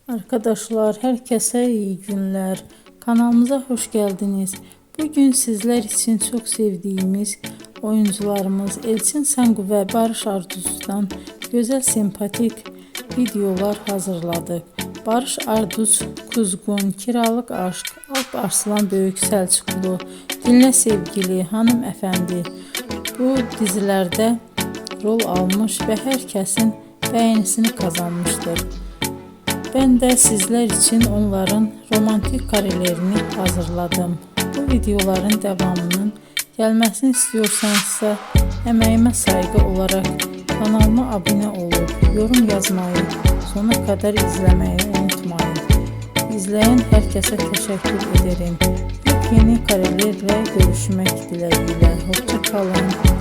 Arkadaşlar, herkese iyi günler. Kanalımıza hoş geldiniz. Bugün sizler için çok sevdiğimiz oyuncularımız Elçin Sangu ve Barış Arduç'dan güzel sempatik videolar hazırladık. Barış Arduç, Kuzgun, Kiralık Aşk, Alp Arslan Böyük Selçuklu, Dinle Sevgili, Hanımefendi bu dizilerde rol almış ve herkesin beğenisini kazanmıştır. Ben de sizler için onların romantik karelerini hazırladım. Bu videoların devamının gelmesini istiyorsanızsa emeğime saygı olarak kanalıma abone olup yorum yazmayı, sona kadar izlemeyi unutmayın. İzleyen herkese teşekkür ederim. Yeni karelerle görüşmek dileğiyle. Hoşça kalın.